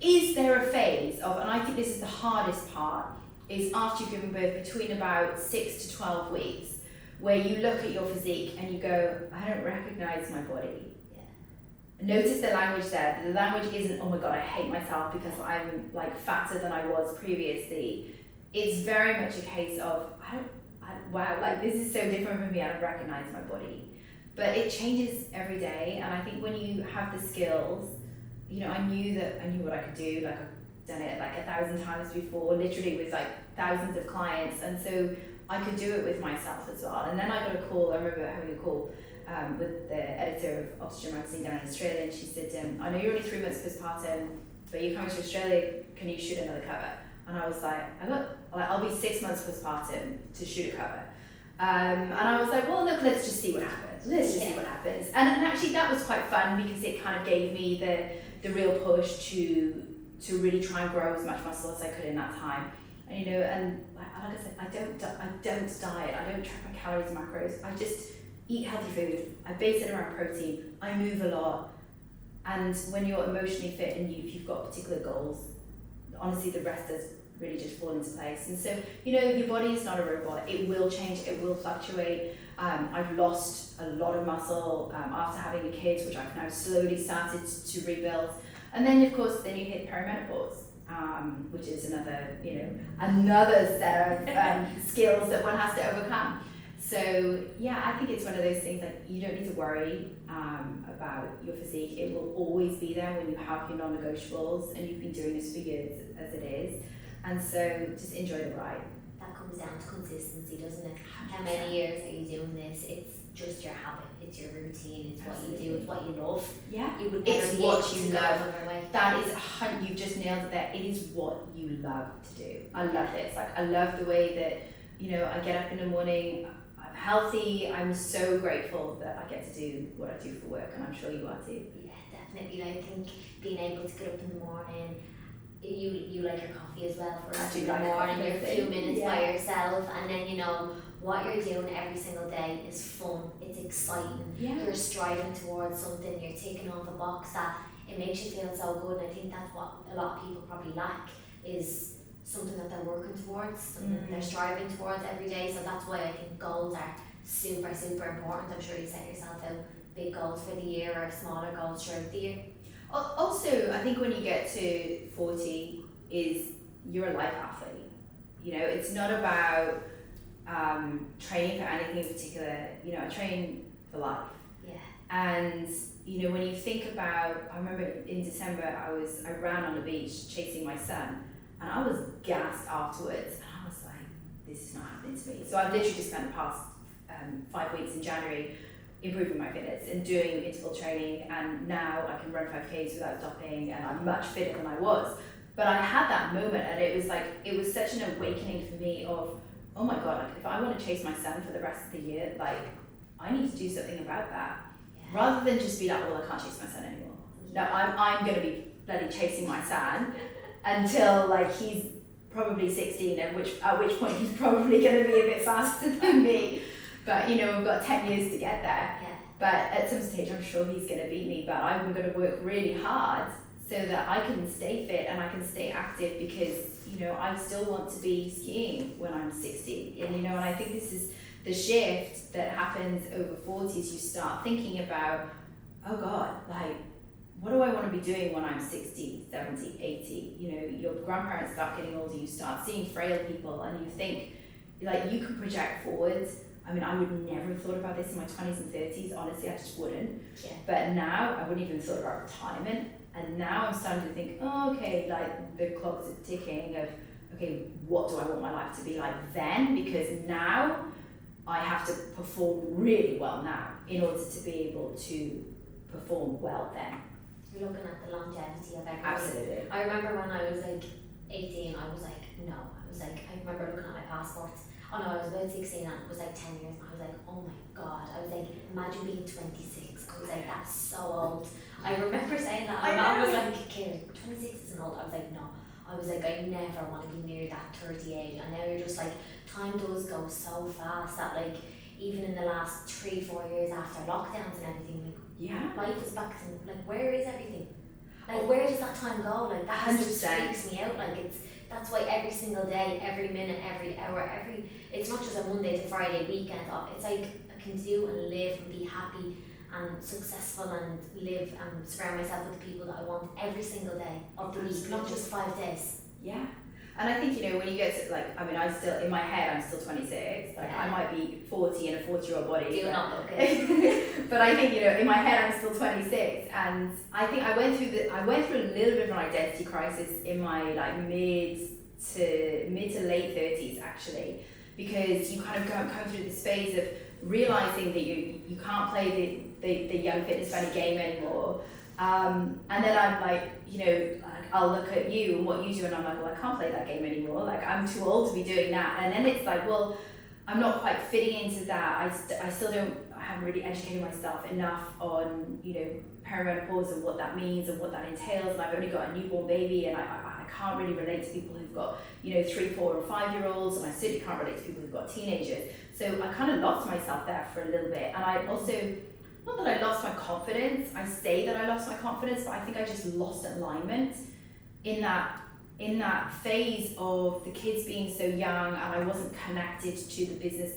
Is there a phase of, and I think this is the hardest part, is after you've given birth, between about 6 to 12 weeks, where you look at your physique and you go, I don't recognize my body. Yeah. Notice the language there. The language isn't, oh my God, I hate myself because I'm like fatter than I was previously. It's very much a case of, wow, like this is so different from me, I don't recognize my body. But it changes every day, and I think when you have the skills, you know, I knew what I could do. Like I've done it like 1,000 times before, literally with like thousands of clients, and so I could do it with myself as well. And then I got a call. I remember having a call with the editor of Oxygen magazine down in Australia, and she said, "I know you're only 3 months postpartum, but you're coming to Australia. Can you shoot another cover?" And I was like, "I'll be 6 months postpartum to shoot a cover." And I was like, well, look, let's just see what happens. Let's just see what happens. And actually that was quite fun because it kind of gave me the real push to really try and grow as much muscle as I could in that time. And you know, and like I said, I don't diet, I don't track my calories and macros, I just eat healthy food, I base it around protein, I move a lot, and when you're emotionally fit and you've got particular goals, honestly the rest does really just fall into place. And so, you know, your body is not a robot, it will change, it will fluctuate. I've lost a lot of muscle after having the kids, which I've now slowly started to rebuild. And then of course, then you hit perimenopause. Which is another set of skills that one has to overcome. So yeah, I think it's one of those things that you don't need to worry about your physique. It will always be there when you have your non-negotiables, and you've been doing this for years as it is. And so just enjoy the ride. That comes down to consistency, doesn't it? How many years are you doing this? It's just your habit, it's your routine, it's what you do, it's what you love. Yeah, you would never it's be what able you to love. go another way. That is, you've just nailed it there. It is what you love to do. I love this. Like, I love the way that, you know, I get up in the morning, I'm healthy, I'm so grateful that I get to do what I do for work, and I'm sure you are too. Yeah, definitely. I think being able to get up in the morning, you like your coffee as well first in the morning, you're a few minutes by yourself, and then you know what you're doing every single day is fun, it's exciting, you're striving towards something, you're ticking off a box that it makes you feel so good. And I think that's what a lot of people probably lack, is something that they're working towards, something that they're striving towards every day. So that's why I think goals are super, super important. I'm sure you set yourself out big goals for the year or smaller goals throughout the year. Also, I think when you get to 40, is you're a life athlete. You know, it's not about training for anything in particular. You know, I train for life. Yeah. And you know, when you think about, I remember in December I ran on the beach chasing my son, and I was gassed afterwards, and I was like, this is not happening to me. So I've literally just spent the past 5 weeks in January improving my fitness and doing interval training, and now I can run 5Ks without stopping, and I'm much fitter than I was. But I had that moment, and it was such an awakening for me of, oh my god, like if I want to chase my son for the rest of the year, like I need to do something about that. Yeah. Rather than just be like, well, I can't chase my son anymore. No, I'm gonna be bloody chasing my son until like he's probably 16, at which point he's probably gonna be a bit faster than me. But you know, we've got 10 years to get there. Yeah. But at some stage, I'm sure he's going to beat me. But I'm going to work really hard so that I can stay fit and I can stay active, because you know I still want to be skiing when I'm 60. And you know, and I think this is the shift that happens over 40s. You start thinking about, oh God, like what do I want to be doing when I'm 60, 70, 80? You know, your grandparents start getting older. You start seeing frail people, and you think like you can project forwards. I mean, I would never have thought about this in my 20s and 30s, honestly, I just wouldn't. Yeah. But now, I wouldn't even thought about retirement. And now I'm starting to think, oh, okay, like the clocks are ticking of, okay, what do I want my life to be like then? Because now I have to perform really well now in order to be able to perform well then. You're looking at the longevity of everything. Absolutely. I remember when I was like 18, I was like, no. I remember looking at my passport. Oh no, I was about 16 and it was like 10 years, and I was like, oh my god. I was like, imagine being 26. I was like, that's so old. I remember saying that, and I was like, Ciara, 26 isn't old. I was like, no. I was like, I never want to be near that 30 age. And now you're just like, time does go so fast that like, even in the last 3-4 years after lockdowns and everything, like, yeah, life is back to, like, where is everything? Like, where does that time go? Like, that just freaks me out. Like, that's why every single day, every minute, every hour, it's not just a Monday to Friday weekend off. It's like I can do and live and be happy and successful and live and surround myself with the people that I want every single day of the week, not just 5 days. Yeah. And I think, you know, when you get to, like, I mean, I still, in my head, I'm still 26. Like, I might be 40 in a 40-year-old body. Do not look it. But I think, you know, in my head, I'm still 26. And I think I went through a little bit of an identity crisis in my, like, mid to late 30s, actually. Because you kind of come through this phase of realizing that you can't play the young fitness funny game anymore. And then I'm like, you know, I'll look at you and what you do, and I'm like, well, I can't play that game anymore. Like, I'm too old to be doing that. And then it's like, well, I'm not quite fitting into that. I haven't really educated myself enough on, perimenopause and what that means and what that entails. And I've only got a newborn baby, and I can't really relate to people who've got, 3, 4 and 5-year-olds, and I certainly can't relate to people who've got teenagers. So I kind of lost myself there for a little bit. And I also, not that I lost my confidence, I say that I lost my confidence, but I think I just lost alignment in that phase of the kids being so young, and I wasn't connected to the business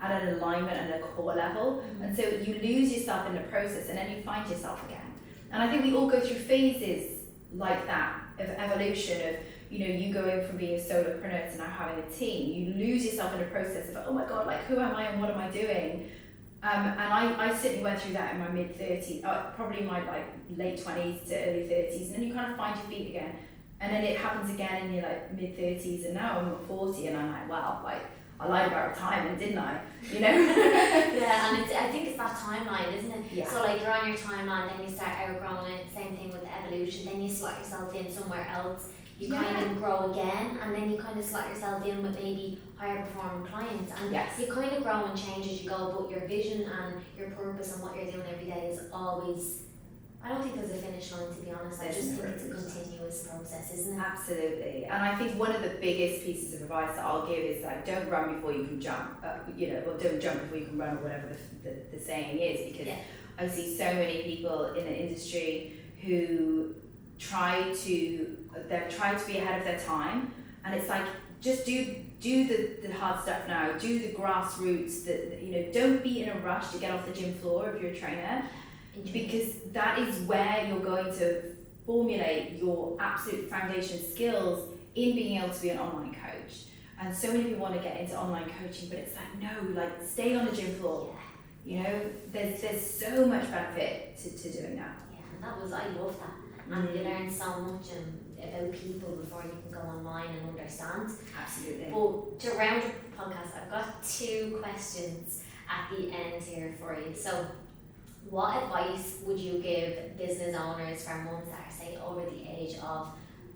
at an alignment and a core level. And so you lose yourself in the process, and then you find yourself again. And I think we all go through phases like that of evolution of, you going from being a solopreneur to now having a team. You lose yourself in the process of, oh my God, like, who am I and what am I doing? And I certainly went through that in my mid-30s, probably my late 20s to early 30s, and then you kind of find your feet again. And then it happens again in your mid-30s, and now I'm 40, and I'm like, wow, I lied about retirement, didn't I? Yeah, and I think it's that timeline, isn't it? Yeah. So you're on your timeline, then you start outgrowing it, same thing with the evolution, then you slot yourself in somewhere else, you kind of grow again, and then you kind of slot yourself in with maybe higher performing clients, and you kind of grow and change as you go, but your vision and your purpose and what you're doing every day is always, I don't think there's a finish line, to be honest. I just think it's a continuous process, isn't it? Absolutely. And I think one of the biggest pieces of advice that I'll give is don't run before you can jump, or don't jump before you can run, or whatever the saying is, because I see so many people in the industry who try to be ahead of their time, and it's just do the hard stuff now, do the grassroots, don't be in a rush to get off the gym floor if you're a trainer, because that is where you're going to formulate your absolute foundation skills in being able to be an online coach. And so many people want to get into online coaching, but it's no, stay on the gym floor. There's so much benefit to doing that. Yeah, and I love that. And you learn so much about people before you can go online and understand. Absolutely. But to round up the podcast, I've got 2 questions at the end here for you. So, what advice would you give business owners for mums that are, say, over the age of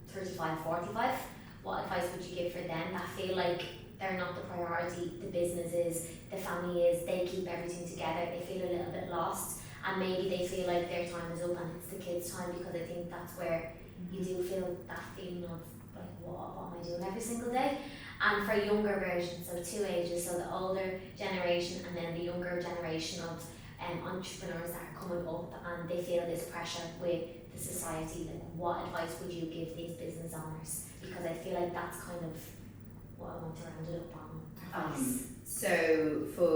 35, 45? What advice would you give for them that feel like they're not the priority, the business is, the family is, they keep everything together, they feel a little bit lost, and maybe they feel like their time is up and it's the kids' time, because I think that's where you do feel that feeling of what am I doing every single day? And for younger versions, so 2 ages, so the older generation and then the younger generation of entrepreneurs that are coming up, and they feel this pressure with the society, what advice would you give these business owners? Because I feel like that's kind of what I want to round it up on. Advice. So for,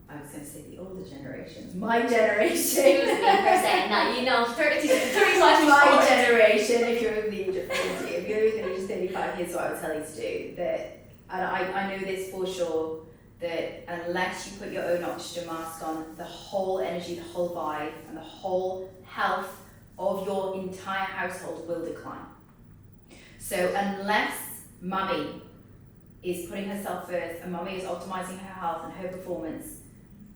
I was going to say the older generations, my generation. Excuse me for saying that, 30 to 35 my generation, if you're over the age of 40, if you're over the age of 35, here's what I would tell you to do. That, and I know this for sure, that unless you put your own oxygen mask on, the whole energy, the whole vibe, and the whole health of your entire household will decline. So unless mummy is putting herself first and mummy is optimizing her health and her performance,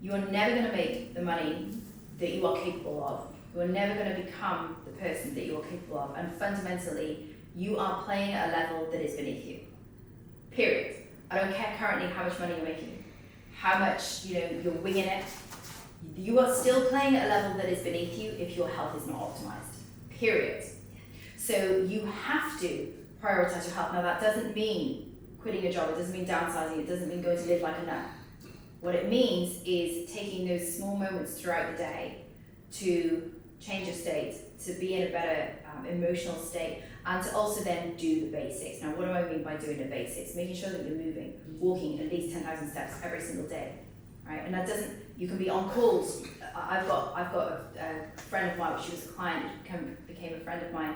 you are never going to make the money that you are capable of. You are never going to become the person that you are capable of. And fundamentally, you are playing at a level that is beneath you. Period. I don't care currently how much money you're making, how much you're winging it. You are still playing at a level that is beneath you if your health is not optimized. Period. So you have to prioritize your health. Now that doesn't mean quitting your job. It doesn't mean downsizing. It doesn't mean going to live like a nut. What it means is taking those small moments throughout the day to change your state, to be in a better emotional state, and to also then do the basics. Now, what do I mean by doing the basics? Making sure that you're moving, walking at least 10,000 steps every single day, right? And that doesn't, you can be on calls. I've got a friend of mine, she was a client, became a friend of mine.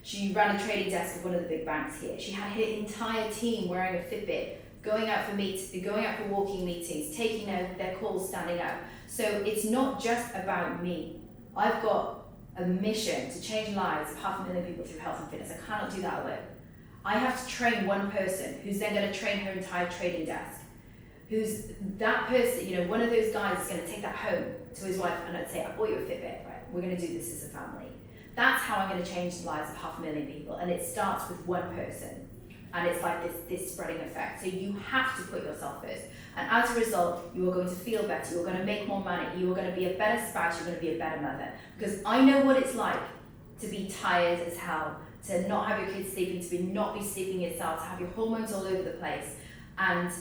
She ran a trading desk of one of the big banks here. She had her entire team wearing a Fitbit, going out for walking meetings, taking their calls, standing up. So it's not just about me. I've got a mission to change lives of 500,000 people through health and fitness. I cannot do that alone. I have to train one person who's then going to train her entire trading desk. Who's that person, one of those guys is going to take that home to his wife and I'd say, I bought you a Fitbit, right? We're going to do this as a family. That's how I'm going to change the lives of 500,000 people. And it starts with one person. And it's like this spreading effect. So you have to put yourself first. And as a result, you are going to feel better, you're going to make more money, you are going to be a better spouse, you're going to be a better mother. Because I know what it's like to be tired as hell, to not have your kids sleeping, to not be sleeping yourself, to have your hormones all over the place, and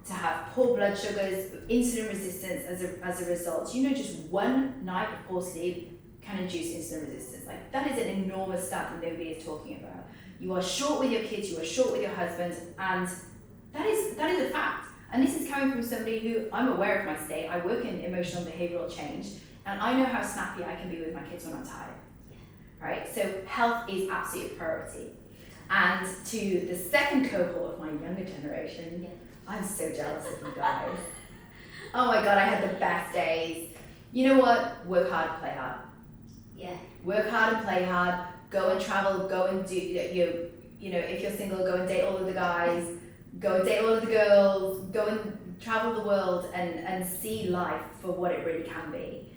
to have poor blood sugars, insulin resistance as a result. You know, just one night of poor sleep can induce insulin resistance. Like, that is an enormous stat that nobody is talking about. You are short with your kids, you are short with your husband, and that is a fact. And this is coming from somebody who, I'm aware of my state. I work in emotional and behavioural change, and I know how snappy I can be with my kids when I'm tired. Right? So health is absolute priority. And to the second cohort of my younger generation, I'm so jealous of you guys. Oh my God, I had the best days. You know what? Work hard, play hard. Yeah. Work hard and play hard. Go and travel. Go and do, you know, if you're single, go and date all of the guys. Go and date all of the girls. Go and travel the world and see life for what it really can be.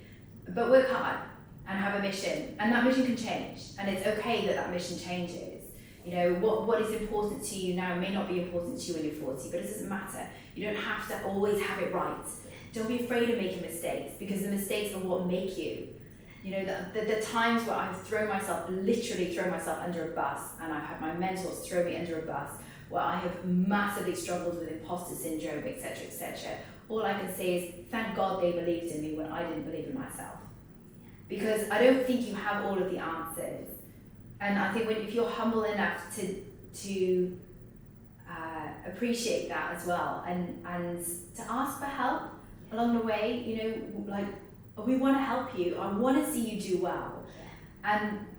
But work hard and have a mission. And that mission can change. And it's okay that mission changes. You know, what is important to you now may not be important to you when you're 40, but it doesn't matter. You don't have to always have it right. Don't be afraid of making mistakes, because the mistakes are what make you. You know, the times where I've literally thrown myself under a bus, and I've had my mentors throw me under a bus, where I have massively struggled with imposter syndrome, etc., etc. All I can say is, thank God they believed in me when I didn't believe in myself. Because I don't think you have all of the answers. And I think if you're humble enough to appreciate that as well, and to ask for help along the way, you know, like, we want to help you, I want to see you do well,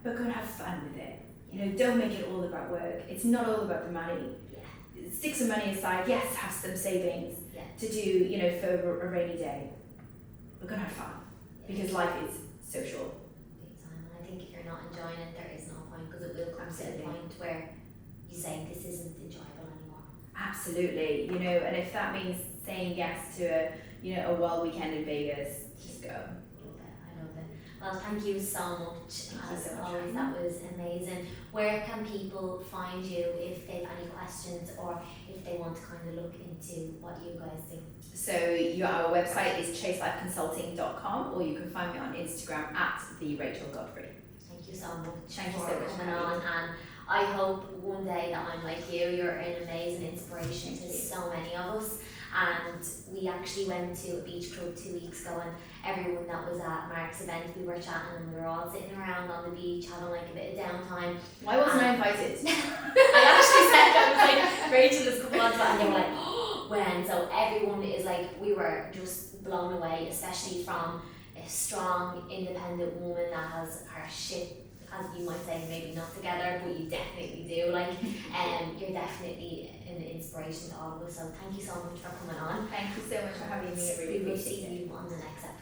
but go and have fun with it. You know, don't make it all about work. It's not all about the money. Stick some money aside, yes, have some savings to do, you know, for a rainy day, but go and have fun, because life is so short. Big time. And I think if you're not enjoying it, there is no point, because it will come to a point where you say this isn't enjoyable anymore. Absolutely, you know, and if that means saying yes to a wild weekend in Vegas, just go. I love it. Well, thank you so much. Thank you so much. Always, that was amazing. Where can people find you if they have any questions, or if they want to kind of look into what you guys do? So our website is chaselifeconsulting.com, or you can find me on Instagram at @TheRachelGodfrey. Thank you so much Thank you for so much coming on, and I hope one day that I'm like you. You're an amazing inspiration to so many of us. And we actually went to a beach club 2 weeks ago, and everyone that was at Mark's event, we were chatting, and we were all sitting around on the beach having like a bit of downtime. Why wasn't I invited? I actually said, I was like, Rachel has come on to that, and they were like, oh, when? So everyone is like, we were just blown away, especially from a strong, independent woman that has her shit, as you might say, maybe not together, but you definitely do. Like, you're definitely an inspiration to all of us. So thank you so much for coming on. Thank you so much for having me. I really We will appreciate see it. you on the next episode.